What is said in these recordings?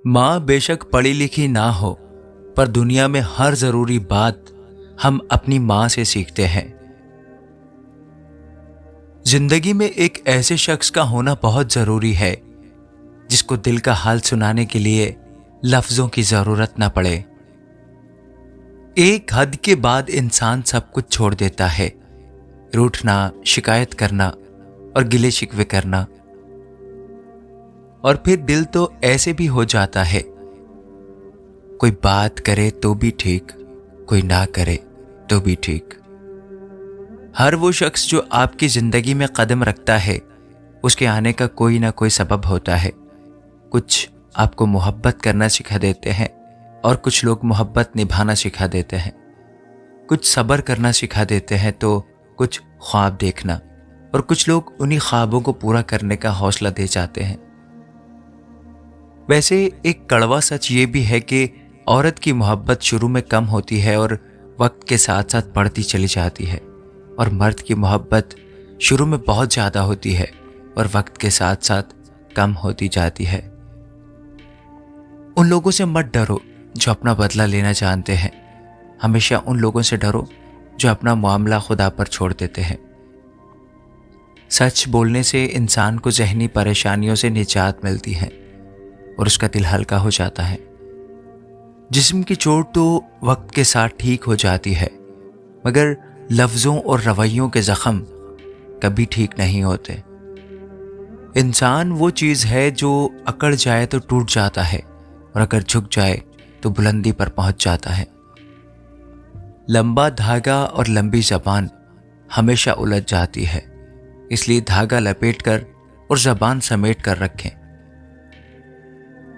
माँ बेशक पढ़ी लिखी ना हो, पर दुनिया में हर जरूरी बात हम अपनी माँ से सीखते हैं। जिंदगी में एक ऐसे शख्स का होना बहुत जरूरी है जिसको दिल का हाल सुनाने के लिए लफ्जों की जरूरत ना पड़े। एक हद के बाद इंसान सब कुछ छोड़ देता है, रूठना, शिकायत करना और गिले शिकवे करना। और फिर दिल तो ऐसे भी हो जाता है, कोई बात करे तो भी ठीक, कोई ना करे तो भी ठीक। हर वो शख्स जो आपकी जिंदगी में कदम रखता है, उसके आने का कोई ना कोई सबब होता है। कुछ आपको मोहब्बत करना सिखा देते हैं और कुछ लोग मोहब्बत निभाना सिखा देते हैं। कुछ सब्र करना सिखा देते हैं तो कुछ ख्वाब देखना, और कुछ लोग उन्हीं ख्वाबों को पूरा करने का हौसला दे जाते हैं। वैसे एक कड़वा सच ये भी है कि औरत की मोहब्बत शुरू में कम होती है और वक्त के साथ साथ बढ़ती चली जाती है, और मर्द की मोहब्बत शुरू में बहुत ज़्यादा होती है और वक्त के साथ साथ कम होती जाती है। उन लोगों से मत डरो जो अपना बदला लेना जानते हैं, हमेशा उन लोगों से डरो जो अपना मामला खुदा पर छोड़ देते हैं। सच बोलने से इंसान को ज़हनी परेशानियों से निजात मिलती है और उसका दिल हल्का हो जाता है। जिस्म की चोट तो वक्त के साथ ठीक हो जाती है, मगर लफ्ज़ों और रवैयों के ज़ख्म कभी ठीक नहीं होते। इंसान वो चीज़ है जो अकड़ जाए तो टूट जाता है, और अगर झुक जाए तो बुलंदी पर पहुंच जाता है। लंबा धागा और लंबी ज़बान हमेशा उलझ जाती है, इसलिए धागा लपेटकर और ज़बान समेट कर रखें।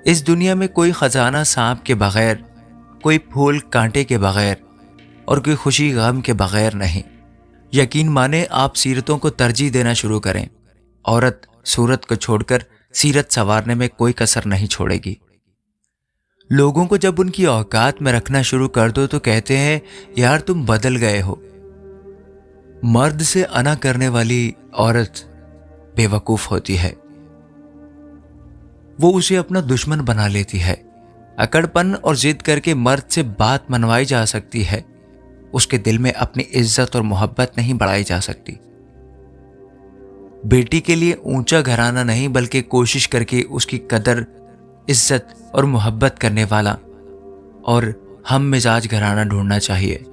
इस दुनिया में कोई खजाना सांप के बगैर, कोई फूल कांटे के बगैर और कोई खुशी गम के बगैर नहीं। यकीन माने आप सीरतों को तरजीह देना शुरू करें, औरत सूरत को छोड़कर सीरत संवारने में कोई कसर नहीं छोड़ेगी। लोगों को जब उनकी औकात में रखना शुरू कर दो तो कहते हैं यार तुम बदल गए हो। मर्द से अना करने वाली औरत बेवकूफ होती है, वो उसे अपना दुश्मन बना लेती है। अकड़पन और जिद करके मर्द से बात मनवाई जा सकती है, उसके दिल में अपनी इज्जत और मोहब्बत नहीं बढ़ाई जा सकती। बेटी के लिए ऊंचा घराना नहीं, बल्कि कोशिश करके उसकी कदर, इज्जत और मोहब्बत करने वाला और हम मिजाज घराना ढूंढना चाहिए।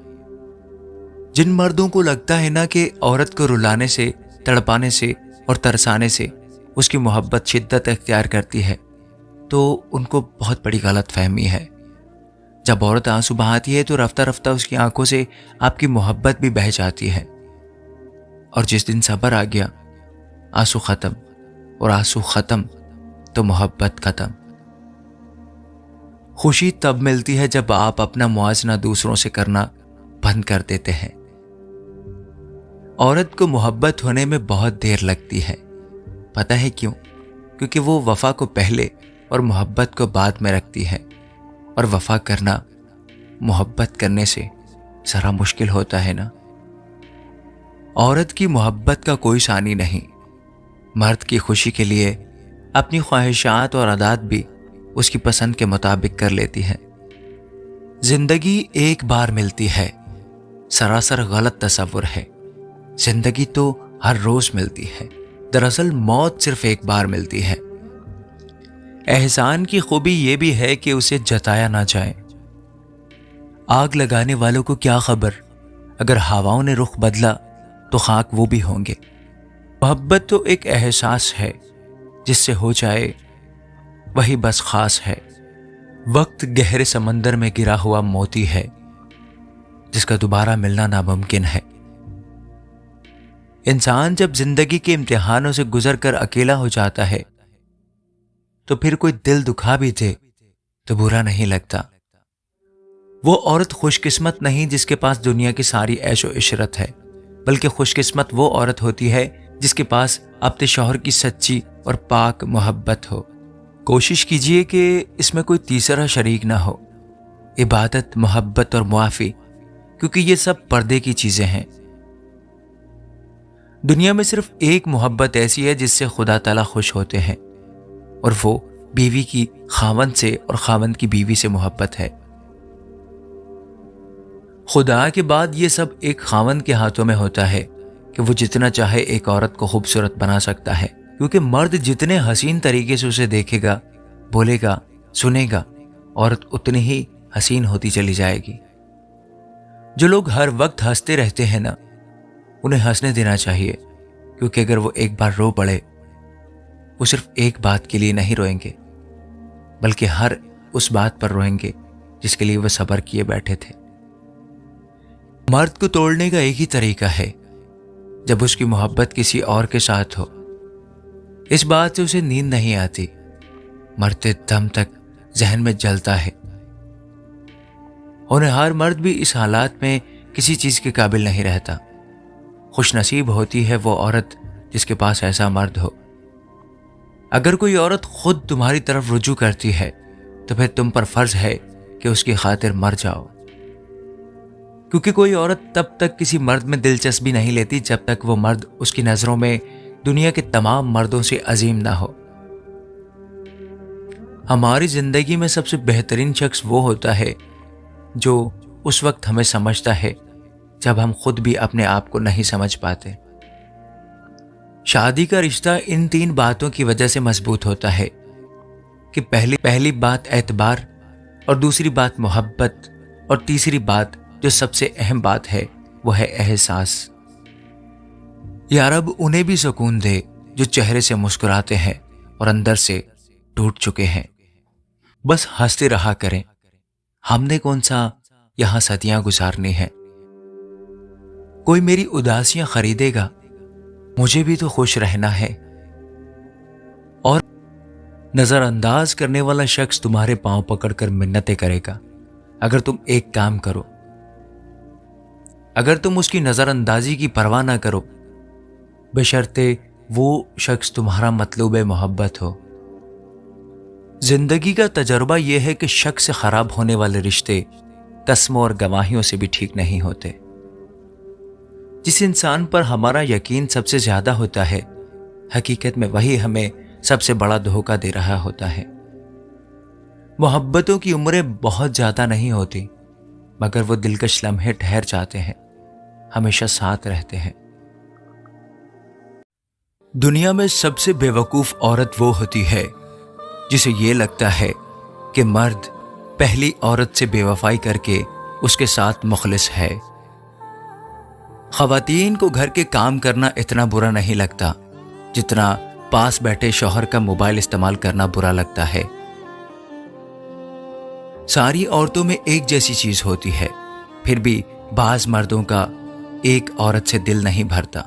जिन मर्दों को लगता है ना कि औरत को रुलाने से, तड़पाने से और तरसाने से उसकी मोहब्बत शिद्दत इख्तियार करती है, तो उनको बहुत बड़ी गलत फहमी है। जब औरत आंसू बहाती है तो रफ्ता रफ्ता उसकी आंखों से आपकी मोहब्बत भी बह जाती है, और जिस दिन सब्र आ गया, आंसू खत्म, और आंसू खत्म तो मोहब्बत खत्म। खुशी तब मिलती है जब आप अपना मुआवजा दूसरों से करना बंद कर देते हैं। औरत को मोहब्बत होने में बहुत देर लगती है, पता है क्यों? क्योंकि वो वफा को पहले और मोहब्बत को बाद में रखती है, और वफा करना मोहब्बत करने से ज़रा मुश्किल होता है ना। औरत की मोहब्बत का कोई सानी नहीं। मर्द की खुशी के लिए अपनी ख्वाहिशात और आदत भी उसकी पसंद के मुताबिक कर लेती है। जिंदगी एक बार मिलती है, सरासर गलत तस्वुर है। जिंदगी तो हर रोज मिलती है, दरअसल मौत सिर्फ एक बार मिलती है। एहसान की खूबी ये भी है कि उसे जताया ना जाए। आग लगाने वालों को क्या खबर, अगर हवाओं ने रुख बदला तो खाक वो भी होंगे। मोहब्बत तो एक एहसास है, जिससे हो जाए वही बस खास है। वक्त गहरे समंदर में गिरा हुआ मोती है, जिसका दोबारा मिलना नामुमकिन है। इंसान जब जिंदगी के इम्तिहानों से गुजरकर अकेला हो जाता है, तो फिर कोई दिल दुखा भी दे तो बुरा नहीं लगता। वो औरत खुशकिस्मत नहीं जिसके पास दुनिया की सारी ऐशो इशरत है, बल्कि खुशकिस्मत वो औरत होती है जिसके पास अपने शौहर की सच्ची और पाक मोहब्बत हो। कोशिश कीजिए कि इसमें कोई तीसरा शरीक ना हो। इबादत, मोहब्बत और मुआफ़ी, क्योंकि ये सब पर्दे की चीजें हैं। दुनिया में सिर्फ एक मोहब्बत ऐसी है जिससे खुदा ताला खुश होते हैं, और वो بیوی کی خاوند سے اور خاوند کی بیوی سے محبت ہے۔ خدا کے بعد یہ سب ایک خاوند کے ہاتھوں میں ہوتا ہے کہ وہ جتنا چاہے ایک عورت کو خوبصورت بنا سکتا ہے، کیونکہ مرد جتنے حسین طریقے سے اسے دیکھے گا، بولے گا، سنے گا، عورت اتنی ہی حسین ہوتی چلی جائے گی۔ جو لوگ ہر وقت ہنستے رہتے ہیں نا، انہیں ہنسنے دینا چاہیے، کیونکہ اگر وہ ایک بار رو پڑے، وہ صرف ایک بات کے لیے نہیں روئیں گے، بلکہ ہر اس بات پر روئیں گے جس کے لیے وہ صبر کیے بیٹھے تھے۔ مرد کو توڑنے کا ایک ہی طریقہ ہے، جب اس کی محبت کسی اور کے ساتھ ہو۔ اس بات سے اسے نیند نہیں آتی، مرتے دم تک ذہن میں جلتا ہے۔ اور ہر مرد بھی اس حالات میں کسی چیز کے قابل نہیں رہتا۔ خوش نصیب ہوتی ہے وہ عورت جس کے پاس ایسا مرد ہو۔ اگر کوئی عورت خود تمہاری طرف رجوع کرتی ہے تو پھر تم پر فرض ہے کہ اس کی خاطر مر جاؤ، کیونکہ کوئی عورت تب تک کسی مرد میں دلچسپی نہیں لیتی جب تک وہ مرد اس کی نظروں میں دنیا کے تمام مردوں سے عظیم نہ ہو۔ ہماری زندگی میں سب سے بہترین شخص وہ ہوتا ہے جو اس وقت ہمیں سمجھتا ہے جب ہم خود بھی اپنے آپ کو نہیں سمجھ پاتے۔ شادی کا رشتہ ان 3 باتوں کی وجہ سے مضبوط ہوتا ہے کہ پہلی بات اعتبار، اور دوسری بات محبت، اور تیسری بات جو سب سے اہم بات ہے وہ ہے احساس۔ یا رب انہیں بھی سکون دے جو چہرے سے مسکراتے ہیں اور اندر سے ٹوٹ چکے ہیں۔ بس ہنستے رہا کریں، ہم نے کون سا یہاں صدیاں گزارنی ہیں۔ کوئی میری اداسیاں خریدے گا، مجھے بھی تو خوش رہنا ہے۔ اور نظر انداز کرنے والا شخص تمہارے پاؤں پکڑ کر منتیں کرے گا اگر تم ایک کام کرو، اگر تم اس کی نظر اندازی کی پرواہ نہ کرو، بشرطے وہ شخص تمہارا مطلوب محبت ہو۔ زندگی کا تجربہ یہ ہے کہ شک سے خراب ہونے والے رشتے قسموں اور گواہیوں سے بھی ٹھیک نہیں ہوتے۔ جس انسان پر ہمارا یقین سب سے زیادہ ہوتا ہے، حقیقت میں وہی ہمیں سب سے بڑا دھوکہ دے رہا ہوتا ہے۔ محبتوں کی عمریں بہت زیادہ نہیں ہوتی، مگر وہ دلکش لمحے ٹھہر جاتے ہیں، ہمیشہ ساتھ رہتے ہیں۔ دنیا میں سب سے بے وقوف عورت وہ ہوتی ہے جسے یہ لگتا ہے کہ مرد پہلی عورت سے بے وفائی کر کے اس کے ساتھ مخلص ہے۔ خواتین کو گھر کے کام کرنا اتنا برا نہیں لگتا جتنا پاس بیٹھے شوہر کا موبائل استعمال کرنا برا لگتا ہے۔ ساری عورتوں میں ایک جیسی چیز ہوتی ہے، پھر بھی بعض مردوں کا ایک عورت سے دل نہیں بھرتا۔